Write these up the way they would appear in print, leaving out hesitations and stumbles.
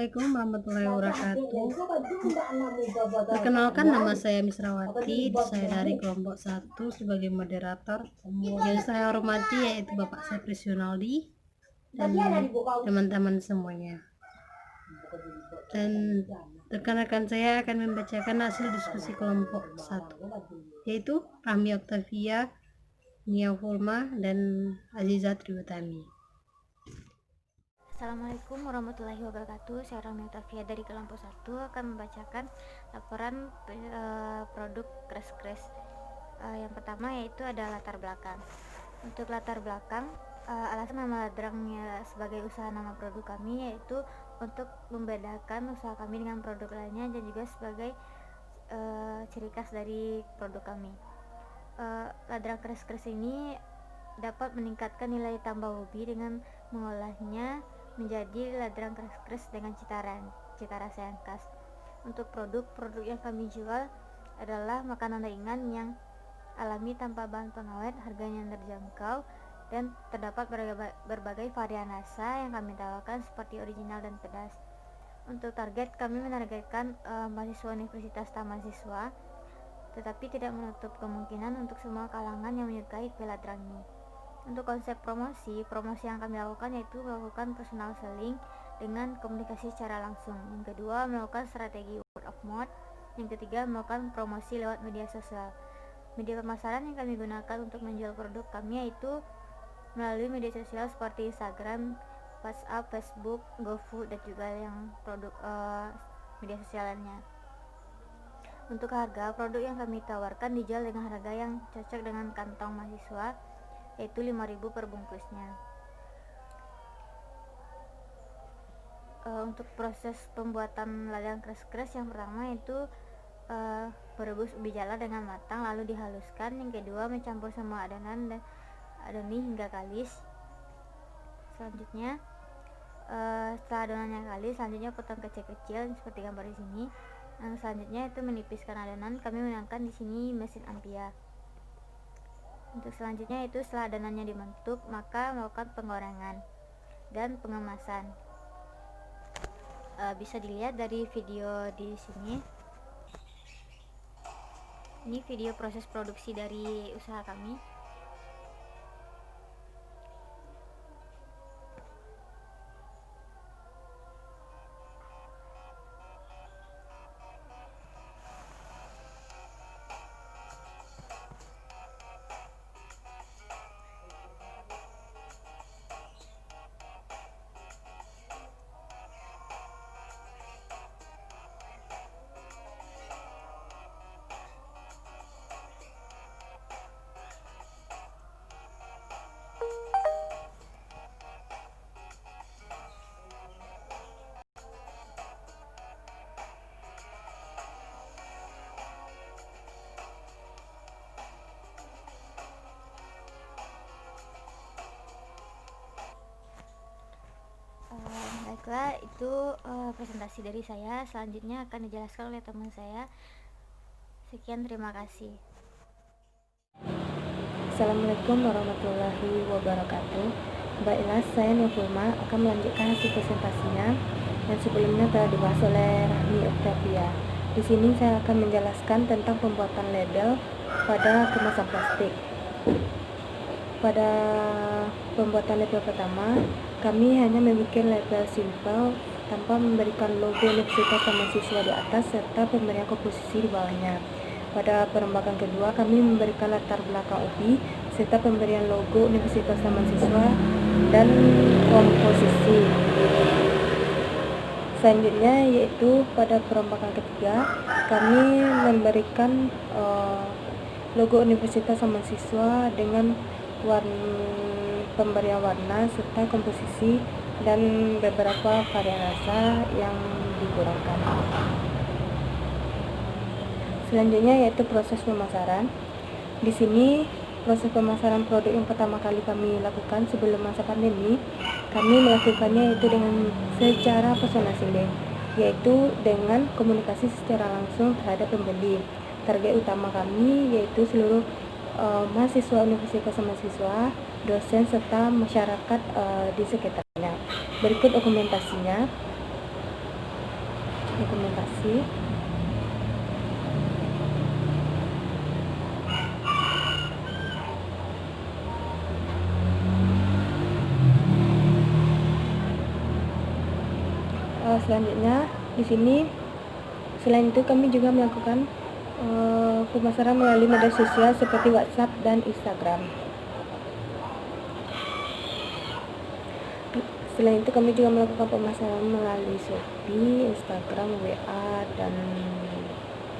Assalamualaikum warahmatullahi wabarakatuh. Perkenalkan, nama saya Misrawati, saya dari kelompok 1 sebagai moderator. Yang saya hormati yaitu Bapak Sepri Yunaldi dan teman-teman semuanya. Dan rekan-rekan saya akan membacakan hasil diskusi kelompok 1, yaitu Rahmi Oktavia, Nia Fulma, dan Aziza Triutami. Assalamualaikum warahmatullahi wabarakatuh. Saya Rahmi Oktavia dari kelompok 1 akan membacakan laporan produk Kres-Kres. Yang pertama yaitu ada latar belakang. Untuk latar belakang, alasan nama ladrangnya sebagai usaha nama produk kami yaitu untuk membedakan usaha kami dengan produk lainnya dan juga sebagai ciri khas dari produk kami. Ladrang Kres-Kres ini dapat meningkatkan nilai tambah hobi dengan mengolahnya menjadi ladrang Kres-Kres dengan cita rasa yang khas. Untuk produk yang kami jual adalah makanan ringan yang alami tanpa bahan pengawet, harganya yang terjangkau, dan terdapat berbagai varian rasa yang kami tawarkan seperti original dan pedas. Untuk target, kami menargetkan mahasiswa universitas mahasiswa, tetapi tidak menutup kemungkinan untuk semua kalangan yang menyukai kue ladrang ini. Untuk konsep promosi yang kami lakukan yaitu melakukan personal selling dengan komunikasi secara langsung. Yang kedua, melakukan strategi word of mouth. Yang ketiga, melakukan promosi lewat media sosial. Media pemasaran yang kami gunakan untuk menjual produk kami yaitu melalui media sosial seperti Instagram, WhatsApp, Facebook, GoFood, dan juga yang produk media sosial lainnya. Untuk harga, produk yang kami tawarkan dijual dengan harga yang cocok dengan kantong mahasiswa, yaitu 5.000 per bungkusnya. Untuk proses pembuatan ladrang Kres-Kres, yang pertama yaitu merebus ubi jala dengan matang lalu dihaluskan. Yang kedua, mencampur semua adonan dan adoni hingga kalis. Selanjutnya, setelah adonannya kalis, selanjutnya potong kecil-kecil seperti gambar di sini. Yang selanjutnya itu menipiskan adonan. Kami menggunakan di sini mesin Ampia. Untuk selanjutnya itu setelah adonannya dibentuk, maka melakukan penggorengan dan pengemasan. Bisa dilihat dari video di sini. Ini video proses produksi dari usaha kami. Baiklah, itu presentasi dari saya. Selanjutnya akan dijelaskan oleh teman saya. Sekian, terima kasih. Assalamualaikum warahmatullahi wabarakatuh. Baiklah, saya Nia Fulma akan melanjutkan hasil presentasinya yang sebelumnya telah dibahas oleh Rahmi Oktavia. Di sini saya akan menjelaskan tentang pembuatan label pada kemasan plastik. Pada pembuatan label pertama, kami hanya membuat label simpel tanpa memberikan logo universitas dan mahasiswa di atas serta pemberian komposisi di bawahnya. Pada perombakan kedua, kami memberikan latar belakang ubi serta pemberian logo universitas dan mahasiswa dan komposisi. Selanjutnya yaitu pada perombakan ketiga, kami memberikan logo universitas dan mahasiswa dengan pemberian warna serta komposisi dan beberapa varian rasa yang digunakan. Selanjutnya yaitu proses pemasaran. Di sini proses pemasaran produk yang pertama kali kami lakukan sebelum masa pandemi, kami melakukannya yaitu dengan secara personal selling, yaitu dengan komunikasi secara langsung terhadap pembeli. Target utama kami yaitu seluruh mahasiswa universitas dan mahasiswa, dosen serta masyarakat di sekitarnya. Berikut dokumentasinya. dokumentasi. Selanjutnya di sini selain itu kami juga melakukan pemasaran melalui media sosial seperti WhatsApp dan Instagram. Selain itu kami juga melakukan pemasaran melalui Shopee, Instagram, WA, dan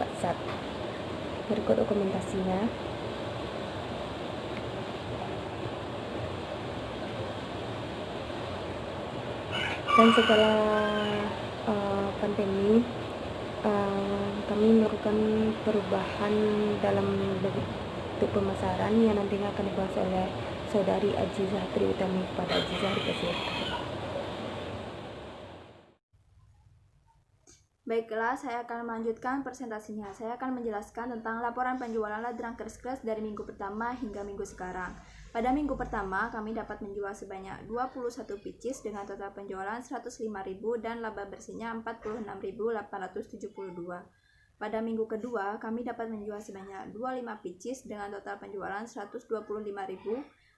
WhatsApp. Berikut dokumentasinya. Dan setelah pandemi, kami melakukan perubahan dalam bentuk pemasaran yang nantinya akan dibahas oleh Saudari Azizah Triutami kepada Azizah dipersilakan. Baiklah, saya akan melanjutkan presentasinya. Saya akan menjelaskan tentang laporan penjualan ladang keras-keras dari minggu pertama hingga minggu sekarang. Pada minggu pertama, kami dapat menjual sebanyak 21 pieces dengan total penjualan 105.000 dan laba bersihnya 46.872. Pada minggu kedua, kami dapat menjual sebanyak 25 pieces dengan total penjualan 125.000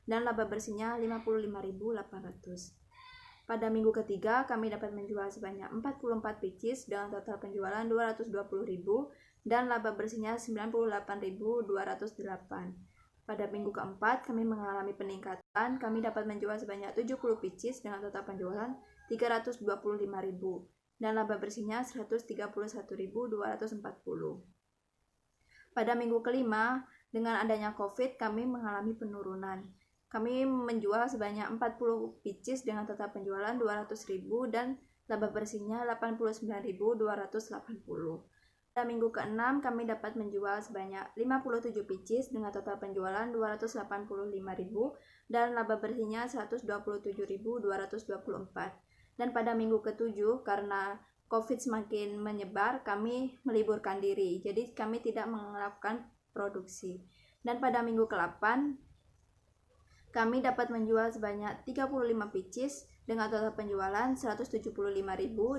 dan laba bersihnya 55.800. Pada minggu ketiga, kami dapat menjual sebanyak 44 pieces dengan total penjualan 220.000 dan laba bersihnya 98.208. Pada minggu keempat, kami mengalami peningkatan. Kami dapat menjual sebanyak 70 pieces dengan total penjualan 325.000 dan laba bersihnya 131.240. Pada minggu kelima, dengan adanya COVID, kami mengalami penurunan. Kami menjual sebanyak 40 pieces dengan total penjualan 200.000 dan laba bersihnya 89.280. Pada minggu ke-6 kami dapat menjual sebanyak 57 pieces dengan total penjualan 285.000 dan laba bersihnya 127.224. Dan pada minggu ke-7 karena COVID semakin menyebar, kami meliburkan diri. Jadi kami tidak melakukan produksi. Dan pada minggu ke-8 kami dapat menjual sebanyak 35 pieces dengan total penjualan 175.000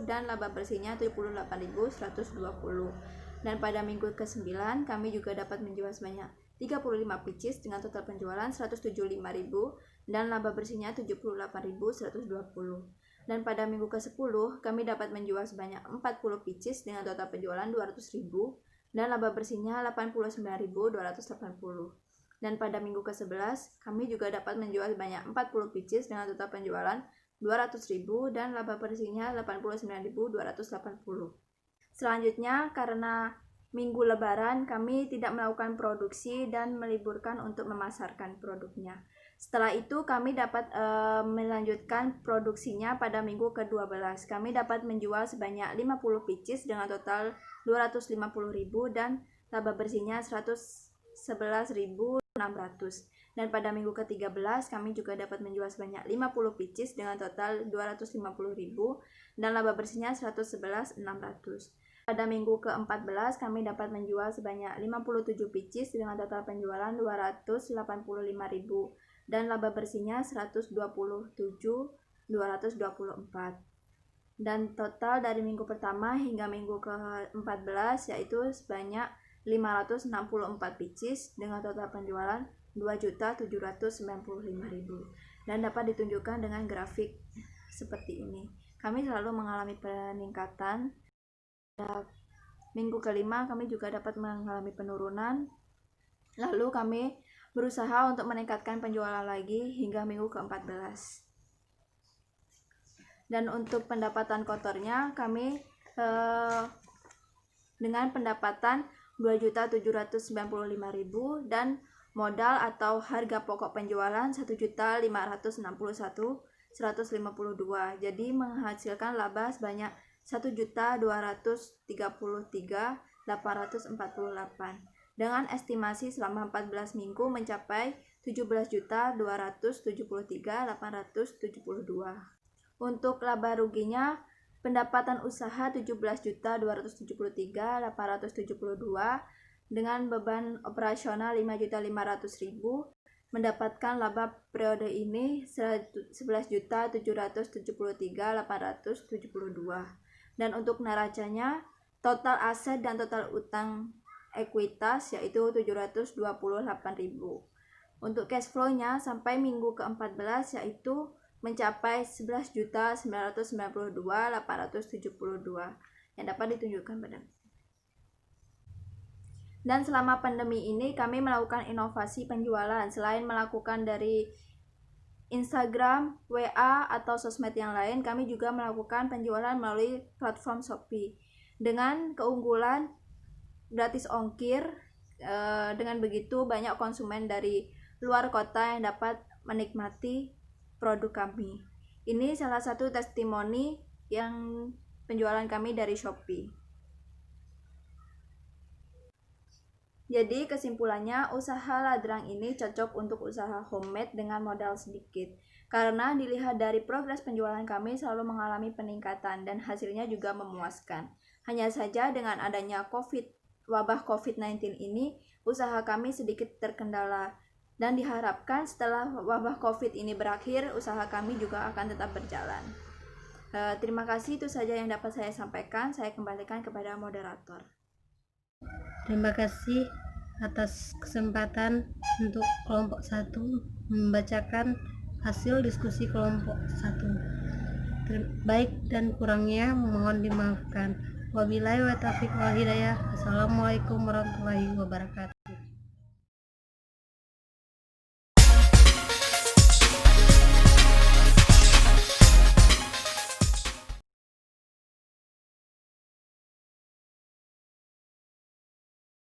dan laba bersihnya 78.120. Dan pada minggu ke-9 kami juga dapat menjual sebanyak 35 pieces dengan total penjualan 175.000 dan laba bersihnya 78.120. Dan pada minggu ke-10 kami dapat menjual sebanyak 40 pieces dengan total penjualan 200.000 dan laba bersihnya 89.280. Dan pada minggu ke-11 kami juga dapat menjual sebanyak 40 pieces dengan total penjualan 200.000 dan laba bersihnya 89.280. Selanjutnya, karena minggu lebaran kami tidak melakukan produksi dan meliburkan untuk memasarkan produknya. Setelah itu kami dapat melanjutkan produksinya pada minggu ke-12. Kami dapat menjual sebanyak 50 pieces dengan total 250.000 dan laba bersihnya 111.600. Dan pada minggu ke-13 kami juga dapat menjual sebanyak 50 pieces dengan total 250.000 dan laba bersihnya 111.600. Pada minggu ke-14 kami dapat menjual sebanyak 57 pieces dengan total penjualan 285.000 dan laba bersihnya 127.224. Dan total dari minggu pertama hingga minggu ke-14 yaitu sebanyak 564 pieces dengan total penjualan 2.795.000 dan dapat ditunjukkan dengan grafik seperti ini. Kami selalu mengalami peningkatan. Pada minggu kelima kami juga dapat mengalami penurunan. Lalu kami berusaha untuk meningkatkan penjualan lagi hingga minggu ke-14. Dan untuk pendapatan kotornya kami dengan pendapatan 2.795.000 dan modal atau harga pokok penjualan 1.561.152. Jadi menghasilkan laba sebanyak 1.233.848 dengan estimasi selama 14 minggu mencapai 17.273.872. Untuk laba ruginya pendapatan usaha 17.273.872 dengan beban operasional 5.500.000 mendapatkan laba periode ini 11.773.872. Dan untuk neracanya, total aset dan total utang ekuitas yaitu 728.000. Untuk cash flow-nya sampai minggu ke-14 yaitu mencapai 11.992.872 yang dapat ditunjukkan pada. Dan selama pandemi ini kami melakukan inovasi penjualan. Selain melakukan dari Instagram, WA, atau sosmed yang lain, kami juga melakukan penjualan melalui platform Shopee dengan keunggulan gratis ongkir. Dengan begitu banyak konsumen dari luar kota yang dapat menikmati produk kami. Ini salah satu testimoni yang penjualan kami dari Shopee. Jadi kesimpulannya, usaha ladrang ini cocok untuk usaha homemade dengan modal sedikit. Karena dilihat dari progres penjualan kami selalu mengalami peningkatan dan hasilnya juga memuaskan. Hanya saja dengan adanya wabah COVID-19 ini, usaha kami sedikit terkendala. Dan diharapkan setelah wabah COVID ini berakhir, usaha kami juga akan tetap berjalan. Terima kasih, itu saja yang dapat saya sampaikan. Saya kembalikan kepada moderator. Terima kasih atas kesempatan untuk kelompok 1 membacakan hasil diskusi kelompok 1. Baik dan kurangnya mohon dimaafkan. Wabillahi wa taufiq wal hidayah. Assalamualaikum warahmatullahi wabarakatuh.